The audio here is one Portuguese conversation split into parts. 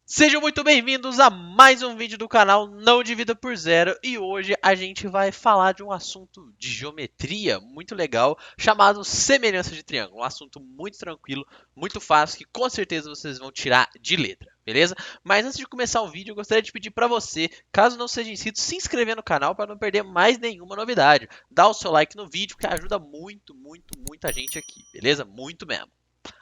Sejam muito bem-vindos a mais um vídeo do canal Não Divida por Zero e hoje a gente vai falar de um assunto de geometria muito legal chamado semelhança de triângulo. Um assunto muito tranquilo, muito fácil que com certeza vocês vão tirar de letra, beleza? Mas antes de começar o vídeo eu gostaria de pedir para você, caso não seja inscrito, se inscrever no canal para não perder mais nenhuma novidade. Dá o seu like no vídeo que ajuda muita gente aqui, beleza? Muito mesmo.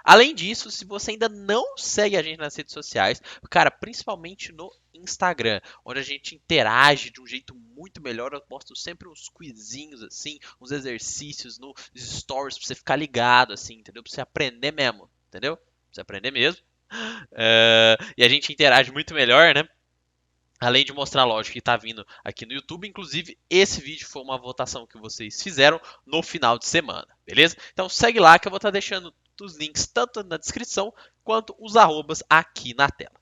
Além disso, se você ainda não segue a gente nas redes sociais, cara, principalmente no Instagram, onde a gente interage de um jeito muito melhor, eu posto sempre uns quizinhos assim, uns exercícios nos stories pra você ficar ligado assim, entendeu? Pra você aprender mesmo, entendeu? Pra você aprender mesmo. E a gente interage muito melhor, né? Além de mostrar, lógico, que tá vindo aqui no YouTube. Inclusive, esse vídeo foi uma votação que vocês fizeram no final de semana, beleza? Então segue lá que eu vou estar deixando os links tanto na descrição quanto os arrobas aqui na tela,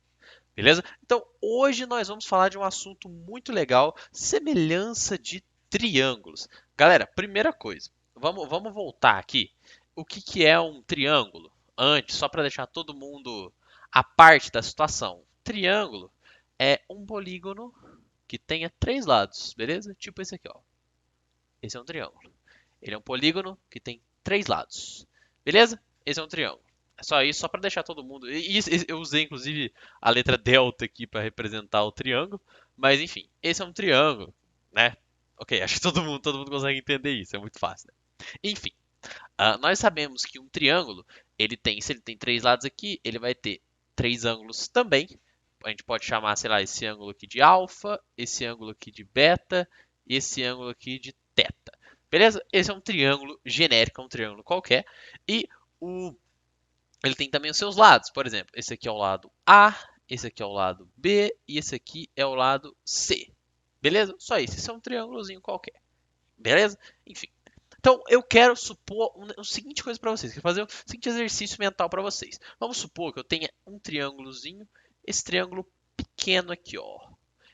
beleza? Então hoje nós vamos falar de um assunto muito legal, semelhança de triângulos. Galera, primeira coisa, vamos voltar aqui. O que é um triângulo? Antes, só para deixar todo mundo a parte da situação. Triângulo é um polígono que tenha três lados, beleza? Tipo esse aqui, ó. Esse é um triângulo. Ele é um polígono que tem três lados, beleza? Esse é um triângulo. É só isso, só para deixar todo mundo. E eu usei inclusive a letra delta aqui para representar o triângulo, mas enfim, esse é um triângulo, né? Ok, acho que todo mundo consegue entender isso, é muito fácil, né? Enfim, nós sabemos que um triângulo, se ele tem três lados aqui, ele vai ter três ângulos também. A gente pode chamar, sei lá, esse ângulo aqui de alfa, esse ângulo aqui de beta e esse ângulo aqui de teta. Beleza? Esse é um triângulo genérico, é um triângulo qualquer. E o, ele tem também os seus lados. Por exemplo, esse aqui é o lado A, esse aqui é o lado B e esse aqui é o lado C. Beleza? Só isso. Esse é um triângulozinho qualquer. Beleza? Enfim. Então, eu quero supor o seguinte coisa para vocês, quero fazer o seguinte exercício mental para vocês. Vamos supor que eu tenha um triângulozinho, esse triângulo pequeno aqui, ó.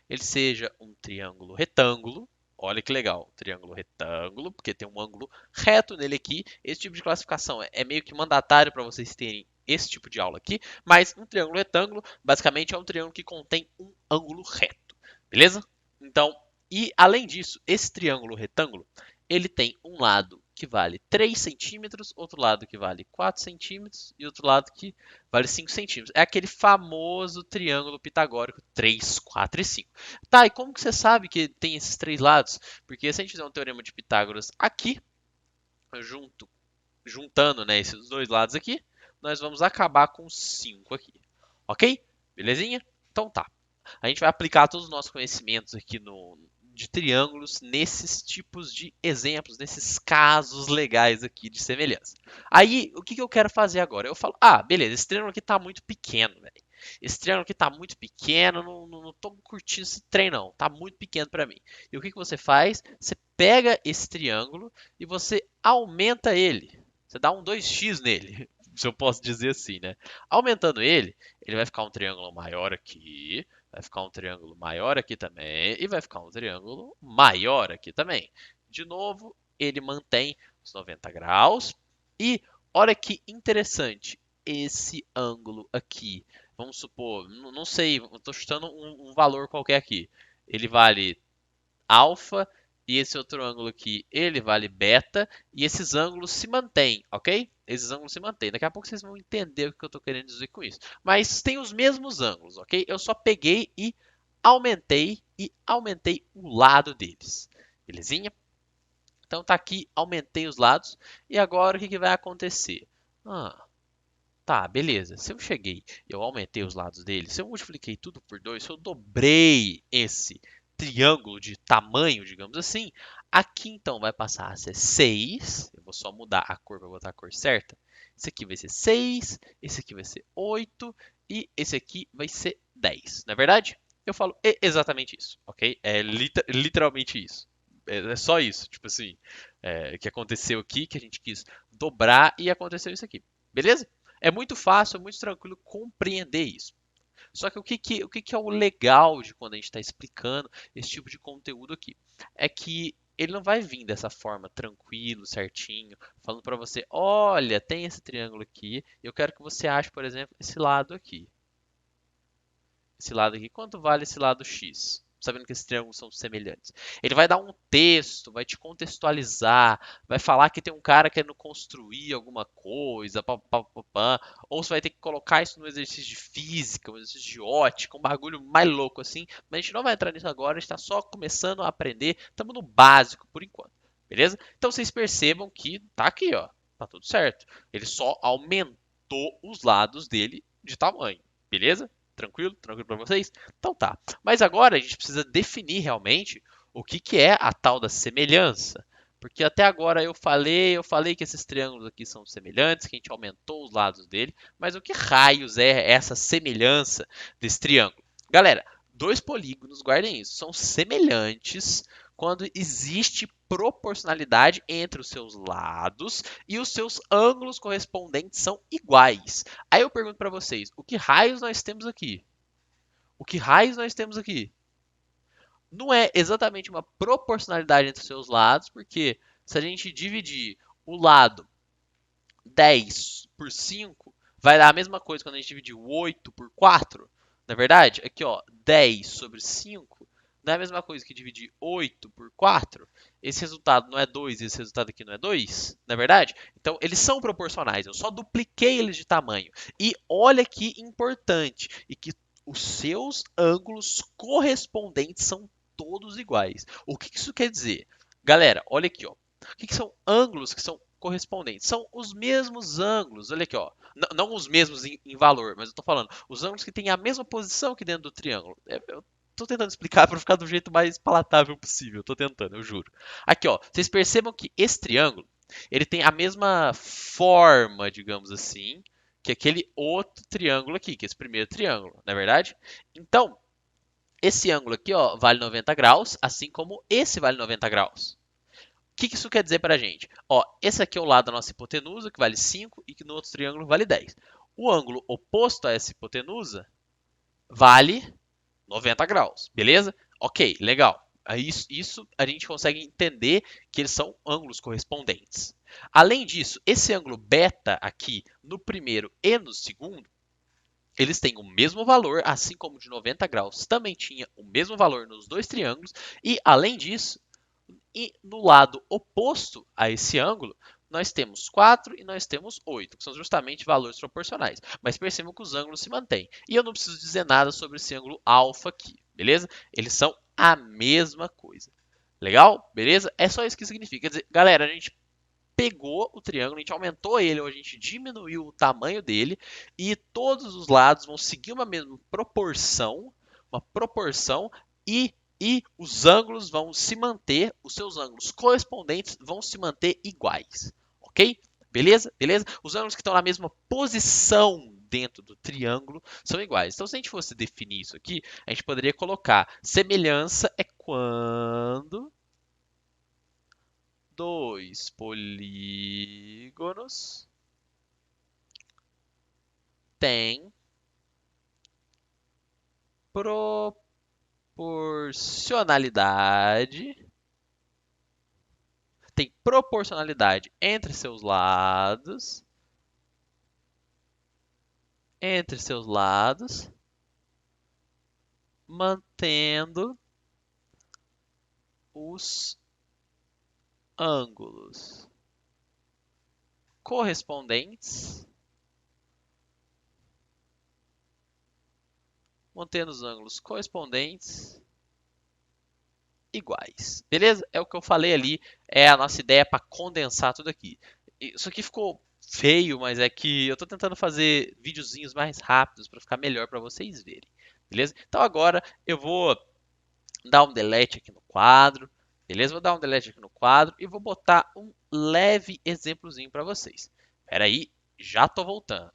Ele seja um triângulo retângulo. Olha que legal, um triângulo retângulo, porque tem um ângulo reto nele aqui. Esse tipo de classificação é meio que mandatário para vocês terem esse tipo de aula aqui, mas um triângulo retângulo basicamente é um triângulo que contém um ângulo reto, beleza? Então, e além disso, esse triângulo retângulo ele tem um lado que vale 3 centímetros, outro lado que vale 4 centímetros e outro lado que vale 5 centímetros. É aquele famoso triângulo pitagórico 3, 4 e 5. Tá, e como que você sabe que tem esses três lados? Porque se a gente fizer um teorema de Pitágoras aqui, juntando, né, esses dois lados aqui, nós vamos acabar com 5 aqui. Ok? Belezinha? Então tá. A gente vai aplicar todos os nossos conhecimentos aqui de triângulos nesses tipos de exemplos, nesses casos legais aqui de semelhança. Aí, o que eu quero fazer agora? Eu falo, beleza, esse triângulo aqui tá muito pequeno, velho. Esse triângulo aqui tá muito pequeno, não tô curtindo esse trem não, tá muito pequeno para mim. E o que você faz? Você pega esse triângulo e você aumenta ele. Você dá um 2x nele, se eu posso dizer assim, né? Aumentando ele, ele vai ficar um triângulo maior aqui, vai ficar um triângulo maior aqui também e vai ficar um triângulo maior aqui também. De novo, ele mantém os 90 graus e olha que interessante, esse ângulo aqui, vamos supor, não sei, estou chutando um valor qualquer aqui, ele vale alfa e esse outro ângulo aqui, ele vale beta e esses ângulos se mantêm, ok? Esses ângulos se mantêm. Daqui a pouco vocês vão entender o que eu estou querendo dizer com isso. Mas tem os mesmos ângulos, ok? Eu só peguei e aumentei o lado deles. Belezinha? Então tá aqui, aumentei os lados. E agora o que, que vai acontecer? Tá, beleza. Se eu cheguei e eu aumentei os lados dele, se eu multipliquei tudo por 2, se eu dobrei esse triângulo de tamanho, digamos assim, aqui então vai passar a ser 6. Eu vou só mudar a cor para botar a cor certa. Esse aqui vai ser 6, esse aqui vai ser 8 e esse aqui vai ser 10. Não é verdade? Eu falo exatamente isso, ok? É literalmente isso. É só isso, tipo assim, que aconteceu aqui, que a gente quis dobrar e aconteceu isso aqui. Beleza? É muito fácil, é muito tranquilo compreender isso. Só que o que é o legal de quando a gente está explicando esse tipo de conteúdo aqui? É que ele não vai vir dessa forma tranquilo, certinho, falando para você, olha, tem esse triângulo aqui, eu quero que você ache, por exemplo, esse lado aqui. esse lado aqui, quanto vale esse lado x? Sabendo que esses triângulos são semelhantes. Ele vai dar um texto, vai te contextualizar, vai falar que tem um cara querendo construir alguma coisa, pá, pá, pá, pá, ou você vai ter que colocar isso no exercício de física, um exercício de ótica, um bagulho mais louco assim. Mas a gente não vai entrar nisso agora, a gente está só começando a aprender, estamos no básico por enquanto, beleza? Então vocês percebam que tá aqui, ó, tá tudo certo. Ele só aumentou os lados dele de tamanho, beleza? Tranquilo? Tranquilo para vocês? Então tá. Mas agora a gente precisa definir realmente o que, que é a tal da semelhança. Porque até agora eu falei que esses triângulos aqui são semelhantes, que a gente aumentou os lados dele, mas o que raios é essa semelhança desse triângulo? Galera, dois polígonos, guardem isso, são semelhantes quando existe proporcionalidade entre os seus lados e os seus ângulos correspondentes são iguais. Aí eu pergunto para vocês, o que raios nós temos aqui? O que raios nós temos aqui? Não é exatamente uma proporcionalidade entre os seus lados, porque se a gente dividir o lado 10 por 5, vai dar a mesma coisa quando a gente dividir o 8 por 4. Na verdade, aqui ó, 10 sobre 5 não é a mesma coisa que dividir 8 por 4. Esse resultado não é 2 e esse resultado aqui não é 2, na verdade? Então, eles são proporcionais, eu só dupliquei eles de tamanho. E olha que importante, e que os seus ângulos correspondentes são todos iguais. O que isso quer dizer? Galera, olha aqui, ó. O que são ângulos que são correspondentes? São os mesmos ângulos. Olha aqui, ó. Não os mesmos em valor, mas eu estou falando os ângulos que têm a mesma posição que dentro do triângulo. Eu estou tentando explicar para ficar do jeito mais palatável possível. Estou tentando, eu juro. Aqui, ó. Vocês percebam que esse triângulo ele tem a mesma forma, digamos assim, que aquele outro triângulo aqui, que é esse primeiro triângulo, não é verdade? Então, esse ângulo aqui, ó, vale 90 graus, assim como esse vale 90 graus. O que isso quer dizer para a gente? Ó, esse aqui é o lado da nossa hipotenusa, que vale 5, e que no outro triângulo vale 10. O ângulo oposto a essa hipotenusa vale 90 graus, beleza? Ok, legal. Isso a gente consegue entender que eles são ângulos correspondentes. Além disso, esse ângulo beta aqui, no primeiro e no segundo, eles têm o mesmo valor, assim como o de 90 graus também tinha o mesmo valor nos dois triângulos, e além disso, e no lado oposto a esse ângulo, nós temos 4 e nós temos 8, que são justamente valores proporcionais. Mas percebam que os ângulos se mantêm. E eu não preciso dizer nada sobre esse ângulo alfa aqui, beleza? Eles são a mesma coisa. Legal? Beleza? É só isso que significa. Quer dizer, galera, a gente pegou o triângulo, a gente aumentou ele, ou a gente diminuiu o tamanho dele, e todos os lados vão seguir uma mesma proporção, e os ângulos vão se manter, os seus ângulos correspondentes vão se manter iguais, ok? Beleza? Beleza? Os ângulos que estão na mesma posição dentro do triângulo são iguais. Então, se a gente fosse definir isso aqui, a gente poderia colocar semelhança é quando dois polígonos têm proporcionalidade entre seus lados, mantendo os ângulos correspondentes, iguais. Beleza? É o que eu falei ali, é a nossa ideia para condensar tudo aqui. Isso aqui ficou feio, mas é que eu estou tentando fazer videozinhos mais rápidos para ficar melhor para vocês verem. Beleza? Então agora eu vou dar um delete aqui no quadro. Beleza? Vou dar um delete aqui no quadro e vou botar um leve exemplozinho para vocês. Espera aí, já tô voltando.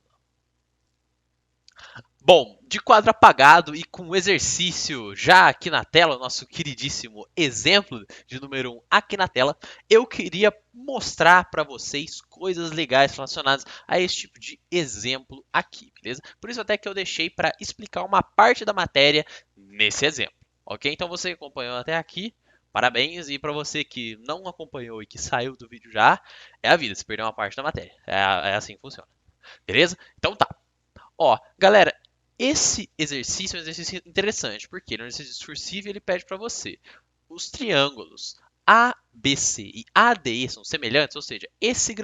Bom, de quadro apagado e com o exercício já aqui na tela, o nosso queridíssimo exemplo de número 1 aqui na tela, eu queria mostrar para vocês coisas legais relacionadas a esse tipo de exemplo aqui, beleza? Por isso até que eu deixei para explicar uma parte da matéria nesse exemplo, ok? Então você que acompanhou até aqui, parabéns, e para você que não acompanhou e que saiu do vídeo já, é a vida, se perdeu uma parte da matéria, é assim que funciona, beleza? Então tá. Ó, galera, Esse exercício é um exercício interessante, porque no exercício discursivo ele pede para você os triângulos ABC e ADE são semelhantes, ou seja, esse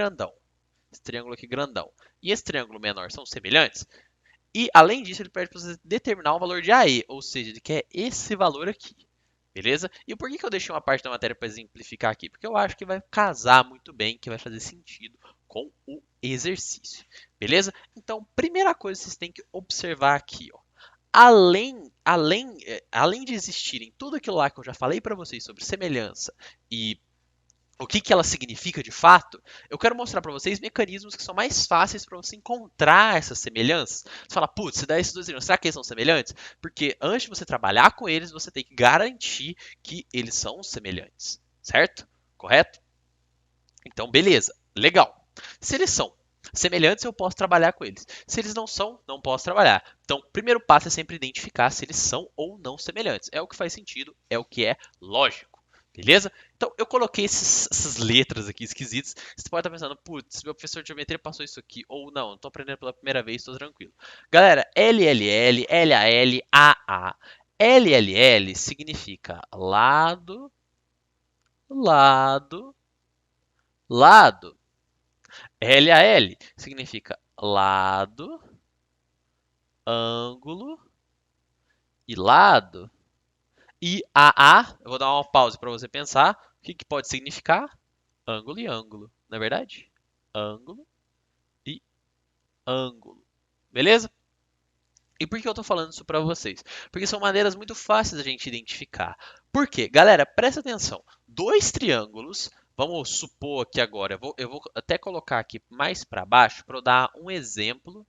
triângulo aqui grandão e esse triângulo menor são semelhantes. E além disso, ele pede para você determinar o valor de AE, ou seja, ele quer esse valor aqui. Beleza? E por que eu deixei uma parte da matéria para exemplificar aqui? Porque eu acho que vai casar muito bem, que vai fazer sentido com o exercício. Beleza? Então, primeira coisa que vocês têm que observar aqui, ó. Além de existirem tudo aquilo lá que eu já falei para vocês sobre semelhança e o que, que ela significa de fato, eu quero mostrar para vocês mecanismos que são mais fáceis para você encontrar essas semelhanças. Você fala, putz, se dá esses dois irmãos, será que eles são semelhantes? Porque antes de você trabalhar com eles, você tem que garantir que eles são semelhantes, certo? Correto? Então, beleza, legal. Se eles são semelhantes, eu posso trabalhar com eles. Se eles não são, não posso trabalhar. Então, o primeiro passo é sempre identificar se eles são ou não semelhantes. É o que faz sentido, é o que é lógico. Beleza? Então, eu coloquei essas letras aqui esquisitas. Você pode estar pensando, putz, meu professor de geometria passou isso aqui. Ou não, estou aprendendo pela primeira vez, estou tranquilo. Galera, LLL, LAL, AA. LLL significa lado, lado, lado. LAL significa lado, ângulo e lado. E AA, eu vou dar uma pausa para você pensar. O que, que pode significar? Ângulo e ângulo, não é verdade? Ângulo e ângulo. Beleza? E por que eu estou falando isso para vocês? Porque são maneiras muito fáceis da gente identificar. Por quê? Galera, presta atenção. Dois triângulos, vamos supor aqui agora, eu vou até colocar aqui mais para baixo para eu dar um exemplo.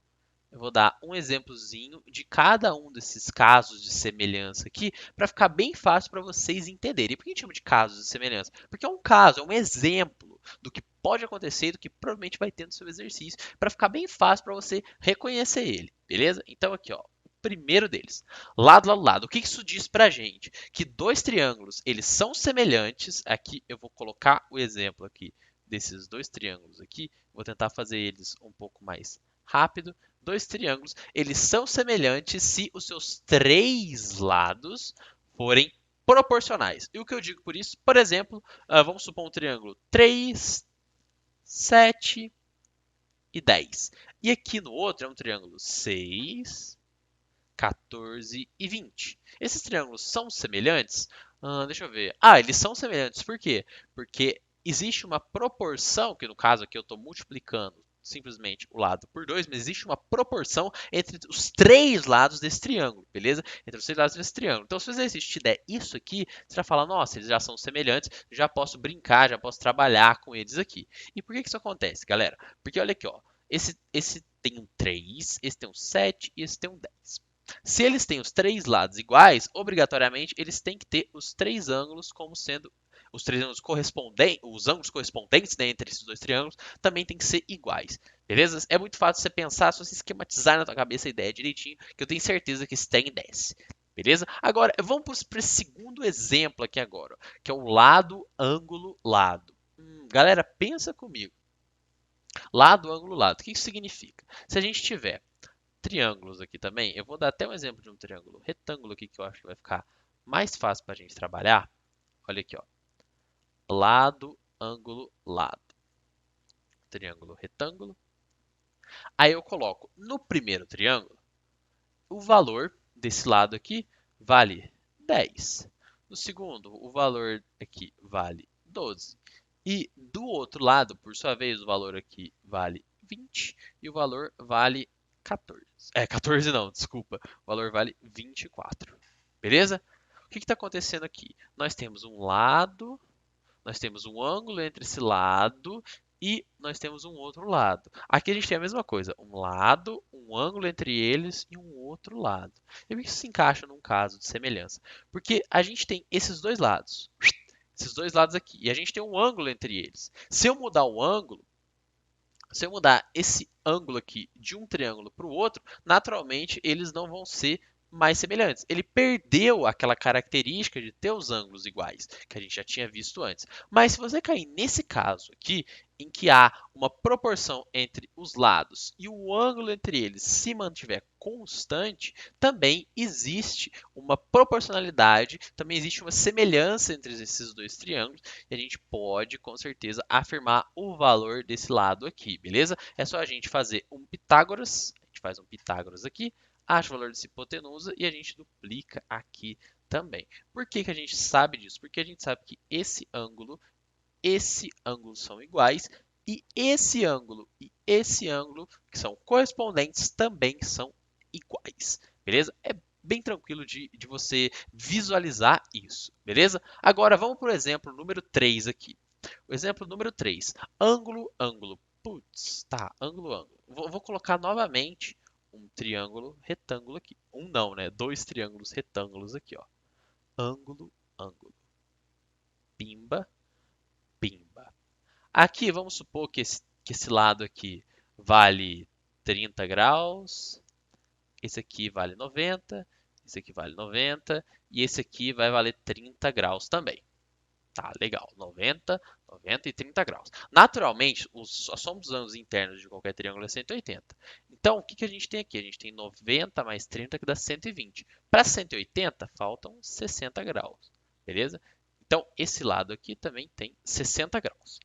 Eu vou dar um exemplozinho de cada um desses casos de semelhança aqui, para ficar bem fácil para vocês entenderem. E por que a gente chama de casos de semelhança? Porque é um caso, é um exemplo do que pode acontecer e do que provavelmente vai ter no seu exercício, para ficar bem fácil para você reconhecer ele, beleza? Então aqui, ó, o primeiro deles, lado, lado, lado. O que isso diz para a gente? Que dois triângulos, eles são semelhantes. Aqui eu vou colocar o exemplo aqui desses dois triângulos aqui. Vou tentar fazer eles um pouco mais rápido. Dois triângulos, eles são semelhantes se os seus três lados forem proporcionais. E o que eu digo por isso? Por exemplo, vamos supor um triângulo 3, 7 e 10. E aqui no outro é um triângulo 6, 14 e 20. Esses triângulos são semelhantes? Deixa eu ver. Eles são semelhantes por quê? Porque existe uma proporção, que no caso aqui eu estou multiplicando simplesmente o lado por 2, mas existe uma proporção entre os três lados desse triângulo, beleza? Entre os três lados desse triângulo. Então, se o exercício te der isso aqui, você vai falar, nossa, eles já são semelhantes, já posso brincar, já posso trabalhar com eles aqui. E por que isso acontece, galera? Porque olha aqui, ó, esse tem um 3, esse tem um 7 e esse tem um 10. Se eles têm os três lados iguais, obrigatoriamente eles têm que ter os três ângulos como sendo os três ângulos correspondentes, os ângulos correspondentes, né, entre esses dois triângulos também tem que ser iguais, beleza? É muito fácil você pensar, se você esquematizar na tua cabeça a ideia direitinho, que eu tenho certeza que isso tem desce. Beleza? Agora, vamos para esse segundo exemplo aqui agora, que é o lado, ângulo, lado. Galera, pensa comigo. Lado, ângulo, lado. O que isso significa? Se a gente tiver triângulos aqui também, eu vou dar até um exemplo de um triângulo retângulo aqui que eu acho que vai ficar mais fácil para a gente trabalhar. Olha aqui, ó. Lado, ângulo, lado. Triângulo, retângulo. Aí eu coloco no primeiro triângulo, o valor desse lado aqui vale 10. No segundo, o valor aqui vale 12. E do outro lado, por sua vez, o valor aqui vale 20 e o valor vale 14. 14 não, desculpa. O valor vale 24. Beleza? O que está acontecendo aqui? Nós temos um lado, nós temos um ângulo entre esse lado e nós temos um outro lado. Aqui a gente tem a mesma coisa, um lado, um ângulo entre eles e um outro lado. E por que isso se encaixa num caso de semelhança? Porque a gente tem esses dois lados aqui, e a gente tem um ângulo entre eles. Se eu mudar o ângulo, se eu mudar esse ângulo aqui de um triângulo para o outro, naturalmente eles não vão ser mais semelhantes. Ele perdeu aquela característica de ter os ângulos iguais, que a gente já tinha visto antes. Mas se você cair nesse caso aqui, em que há uma proporção entre os lados e o ângulo entre eles se mantiver constante, também existe uma proporcionalidade, também existe uma semelhança entre esses dois triângulos, e a gente pode, com certeza, afirmar o valor desse lado aqui, beleza? É só a gente fazer um Pitágoras, a gente faz um Pitágoras aqui, acha o valor dessa hipotenusa e a gente duplica aqui também. Por que a gente sabe disso? Porque a gente sabe que esse ângulo são iguais e esse ângulo, que são correspondentes, também são iguais, beleza? É bem tranquilo de você visualizar isso, beleza? Agora vamos para o exemplo número 3 aqui. O exemplo número 3, ângulo, ângulo. Putz, tá, ângulo, ângulo. Vou colocar novamente um triângulo retângulo aqui. Um não, né? Dois triângulos retângulos aqui, ó. Ângulo, ângulo. Pimba, pimba. Aqui, vamos supor que esse lado aqui vale 30 graus. Esse aqui vale 90. Esse aqui vale 90. E esse aqui vai valer 30 graus também. Tá, legal. 90, 90 e 30 graus. Naturalmente, a soma dos ângulos internos de qualquer triângulo é 180. Então, o que a gente tem aqui? A gente tem 90 mais 30, que dá 120. Para 180, faltam 60 graus. Beleza? Então, esse lado aqui também tem 60 graus.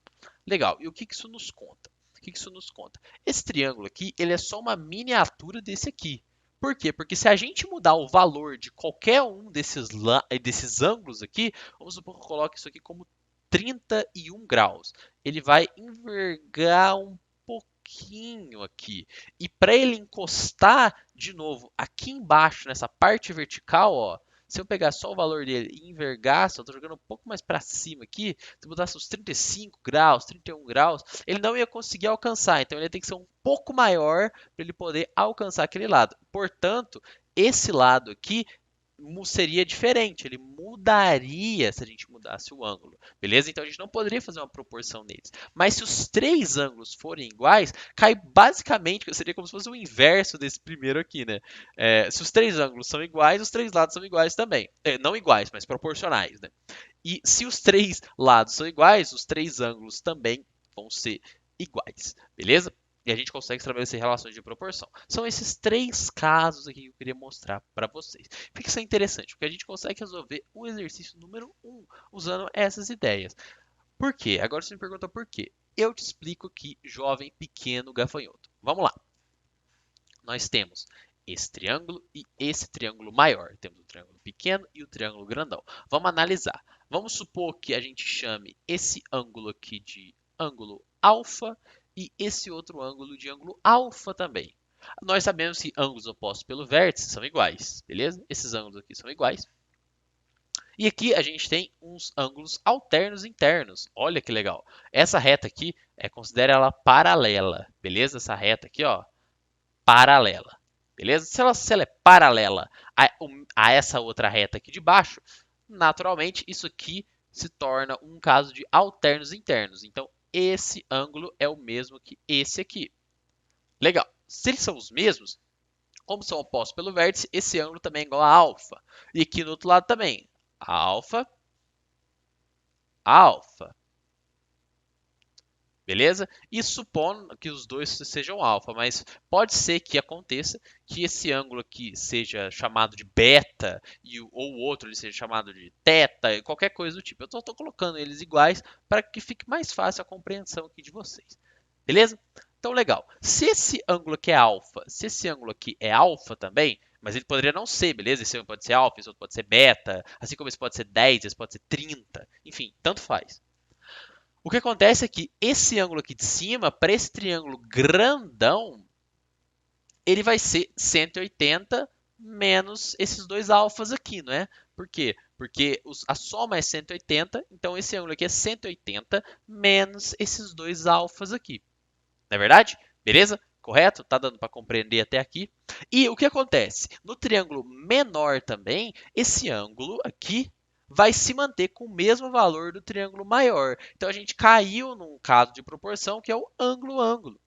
Legal. E o que isso nos conta? O que isso nos conta? Esse triângulo aqui, ele é só uma miniatura desse aqui. Por quê? Porque se a gente mudar o valor de qualquer um desses ângulos aqui, vamos supor que eu coloque isso aqui como 31 graus. Ele vai envergar um pouquinho aqui. E para ele encostar de novo aqui embaixo, nessa parte vertical, ó, se eu pegar só o valor dele e envergasse, eu estou jogando um pouco mais para cima aqui, se eu botasse uns 35 graus, 31 graus, ele não ia conseguir alcançar. Então ele ia ter que ser um pouco maior para ele poder alcançar aquele lado. Portanto, esse lado aqui seria diferente, ele mudaria se a gente mudasse o ângulo, beleza? Então a gente não poderia fazer uma proporção neles. Mas se os três ângulos forem iguais, cai basicamente, seria como se fosse o inverso desse primeiro aqui, né? Se os três ângulos são iguais, os três lados são iguais também. Não iguais, mas proporcionais, né? E se os três lados são iguais, os três ângulos também vão ser iguais, beleza? E a gente consegue estabelecer relações de proporção. São esses três casos aqui que eu queria mostrar para vocês. Por que isso é interessante? Porque a gente consegue resolver o exercício número 1 usando essas ideias. Por quê? Agora você me pergunta por quê. Eu te explico aqui, jovem, pequeno, gafanhoto. Vamos lá. Nós temos esse triângulo e esse triângulo maior. Temos o triângulo pequeno e o triângulo grandão. Vamos analisar. Vamos supor que a gente chame esse ângulo aqui de ângulo alfa e esse outro ângulo de ângulo alfa também. Nós sabemos que ângulos opostos pelo vértice são iguais, beleza? Esses ângulos aqui são iguais. E aqui a gente tem uns ângulos alternos internos. Olha que legal. Essa reta aqui, considera ela paralela, beleza? Essa reta aqui, ó, paralela, beleza? Se ela é paralela a essa outra reta aqui de baixo, naturalmente isso aqui se torna um caso de alternos internos. Então, esse ângulo é o mesmo que esse aqui. Legal. Se eles são os mesmos, como são opostos pelo vértice, esse ângulo também é igual a alfa. E aqui no outro lado também. Alfa, alfa. Beleza? E supondo que os dois sejam alfa, mas pode ser que aconteça que esse ângulo aqui seja chamado de beta ou o outro ele seja chamado de teta, qualquer coisa do tipo. Eu estou colocando eles iguais para que fique mais fácil a compreensão aqui de vocês. Beleza? Então, legal. Se esse ângulo aqui é alfa, se esse ângulo aqui é alfa também, mas ele poderia não ser, beleza? Esse ângulo pode ser alfa, esse outro pode ser beta, assim como esse pode ser 10, esse pode ser 30, enfim, tanto faz. O que acontece é que esse ângulo aqui de cima, para esse triângulo grandão, ele vai ser 180 menos esses dois alfas aqui, não é? Por quê? Porque a soma é 180, então esse ângulo aqui é 180 menos esses dois alfas aqui. Não é verdade? Beleza? Correto? Tá dando para compreender até aqui? E o que acontece? No triângulo menor também, esse ângulo aqui vai se manter com o mesmo valor do triângulo maior. Então a gente caiu num caso de proporção que é o ângulo-ângulo.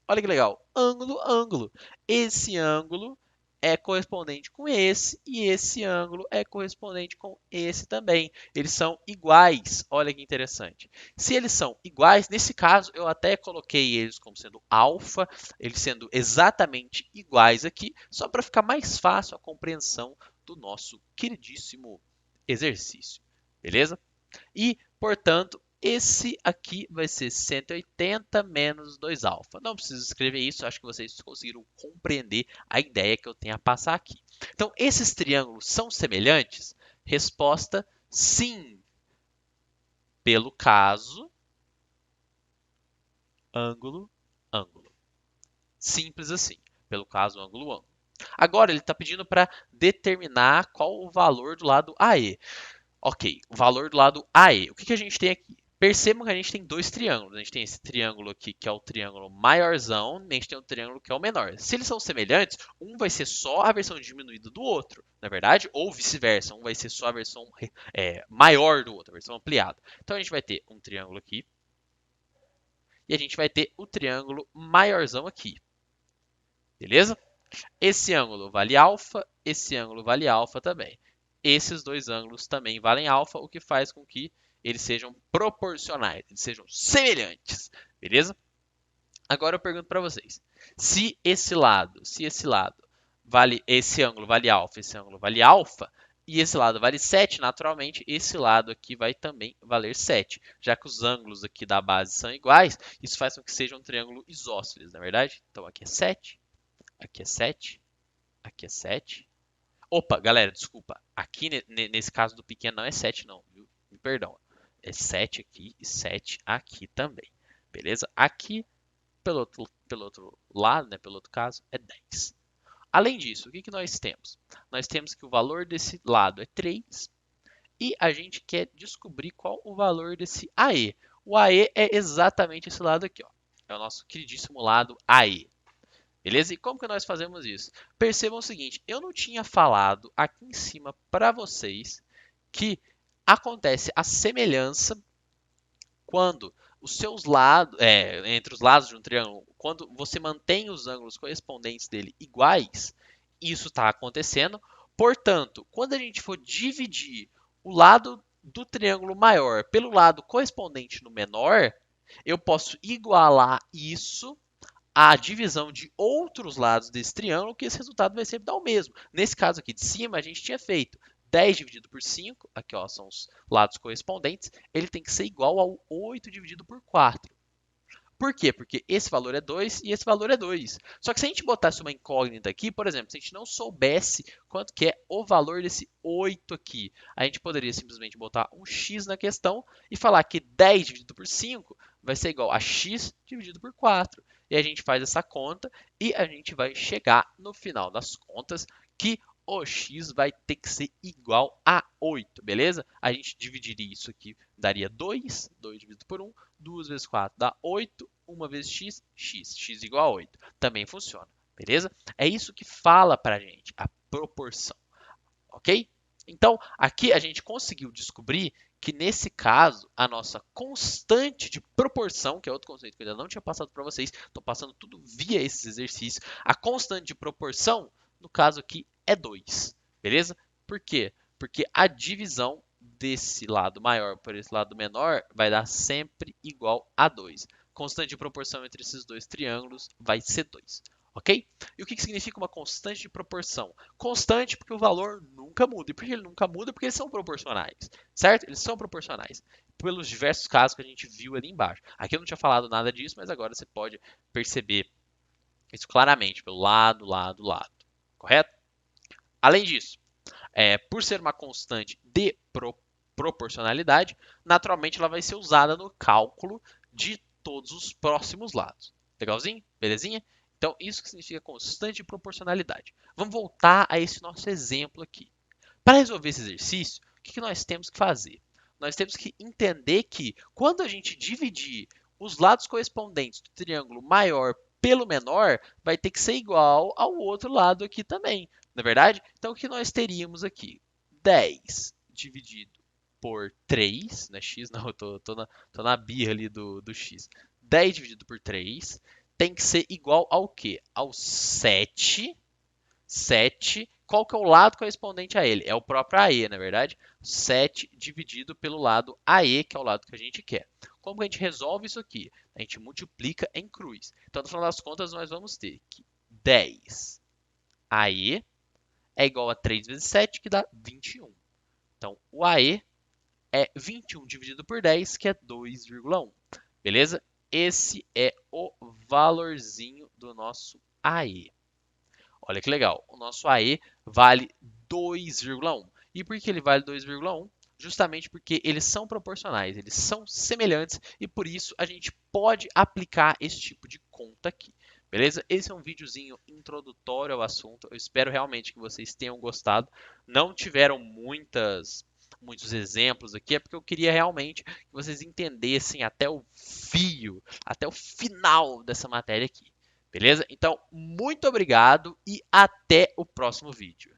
Olha que legal, ângulo-ângulo. Esse ângulo é correspondente com esse e esse ângulo é correspondente com esse também. Eles são iguais. Olha que interessante. Se eles são iguais, nesse caso eu até coloquei eles como sendo alfa, eles sendo exatamente iguais aqui, só para ficar mais fácil a compreensão do nosso queridíssimo exercício. Beleza? E, portanto, esse aqui vai ser 180 menos 2 alfa. Não preciso escrever isso, acho que vocês conseguiram compreender a ideia que eu tenho a passar aqui. Então, esses triângulos são semelhantes? Resposta: sim. Pelo caso, ângulo, ângulo. Simples assim. Pelo caso, ângulo, ângulo. Agora, ele está pedindo para determinar qual o valor do lado AE. Ok, o valor do lado AE. O que a gente tem aqui? Percebam que a gente tem dois triângulos. A gente tem esse triângulo aqui, que é o triângulo maiorzão, e a gente tem um triângulo que é o menor. Se eles são semelhantes, um vai ser só a versão diminuída do outro, não é verdade? Ou vice-versa, um vai ser só a versão maior do outro, a versão ampliada. Então a gente vai ter um triângulo aqui, e a gente vai ter o triângulo maiorzão aqui. Beleza? Esse ângulo vale alfa, esse ângulo vale alfa também. Esses dois ângulos também valem alfa, o que faz com que eles sejam proporcionais, eles sejam semelhantes, beleza? Agora eu pergunto para vocês, se esse lado vale, esse ângulo vale alfa, esse ângulo vale alfa, e esse lado vale 7, naturalmente esse lado aqui vai também valer 7, já que os ângulos aqui da base são iguais, isso faz com que seja um triângulo isósceles, não é verdade? Então aqui é 7, aqui é 7, aqui é 7. Opa, galera, desculpa. Aqui nesse caso do pequeno não é 7 não, viu? Me perdão. É 7 aqui e 7 aqui também. Beleza? Aqui, pelo outro lado, né, pelo outro caso, é 10. Além disso, o que nós temos? Nós temos que o valor desse lado é 3 e a gente quer descobrir qual o valor desse AE. O AE é exatamente esse lado aqui, ó. É o nosso queridíssimo lado AE. Beleza? E como que nós fazemos isso? Percebam o seguinte, eu não tinha falado aqui em cima para vocês que acontece a semelhança quando os seus lados, entre os lados de um triângulo, quando você mantém os ângulos correspondentes dele iguais, isso está acontecendo. Portanto, quando a gente for dividir o lado do triângulo maior pelo lado correspondente no menor, eu posso igualar isso a divisão de outros lados desse triângulo, que esse resultado vai sempre dar o mesmo. Nesse caso aqui de cima, a gente tinha feito 10 dividido por 5, aqui ó, são os lados correspondentes, ele tem que ser igual ao 8 dividido por 4. Por quê? Porque esse valor é 2 e esse valor é 2. Só que se a gente botasse uma incógnita aqui, por exemplo, se a gente não soubesse quanto que é o valor desse 8 aqui, a gente poderia simplesmente botar um x na questão e falar que 10 dividido por 5 vai ser igual a x dividido por 4. E a gente faz essa conta e a gente vai chegar no final das contas que o x vai ter que ser igual a 8, beleza? A gente dividiria isso aqui, daria 2, 2 dividido por 1, 2 vezes 4 dá 8, 1 vezes x, x igual a 8. Também funciona, beleza? É isso que fala pra gente, a proporção, ok? Então, aqui a gente conseguiu descobrir que nesse caso, a nossa constante de proporção, que é outro conceito que eu ainda não tinha passado para vocês, estou passando tudo via esses exercícios, a constante de proporção, no caso aqui, é 2, beleza? Por quê? Porque a divisão desse lado maior por esse lado menor vai dar sempre igual a 2. Constante de proporção entre esses dois triângulos vai ser 2. Ok? E o que significa uma constante de proporção? Constante porque o valor nunca muda. E por que ele nunca muda? Porque eles são proporcionais, certo? Eles são proporcionais, pelos diversos casos que a gente viu ali embaixo. Aqui eu não tinha falado nada disso, mas agora você pode perceber isso claramente, pelo lado, lado, lado. Correto? Além disso, por ser uma constante de proporcionalidade, naturalmente ela vai ser usada no cálculo de todos os próximos lados. Legalzinho? Belezinha? Então, isso que significa constante de proporcionalidade. Vamos voltar a esse nosso exemplo aqui. Para resolver esse exercício, o que nós temos que fazer? Nós temos que entender que quando a gente dividir os lados correspondentes do triângulo maior pelo menor, vai ter que ser igual ao outro lado aqui também, não é verdade? Então, o que nós teríamos aqui? 10 dividido por 3, né? X, não, eu tô na birra ali do x. 10 dividido por 3 tem que ser igual ao quê? Ao 7 7. Qual que é o lado correspondente a ele? É o próprio AE, na verdade. 7 dividido pelo lado AE, que é o lado que a gente quer. Como que a gente resolve isso aqui? A gente multiplica em cruz. Então, no final das contas, nós vamos ter que 10 AE é igual a 3 vezes 7, que dá 21. Então, o AE é 21 dividido por 10, que é 2,1. Beleza? Esse é o valorzinho do nosso AE. Olha que legal. O nosso AE vale 2,1. E por que ele vale 2,1? Justamente porque eles são proporcionais, eles são semelhantes e por isso a gente pode aplicar esse tipo de conta aqui. Beleza? Esse é um videozinho introdutório ao assunto. Eu espero realmente que vocês tenham gostado. Não tiveram muitos exemplos aqui, é porque eu queria realmente que vocês entendessem até o fio, até o final dessa matéria aqui. Beleza? Então, muito obrigado e até o próximo vídeo.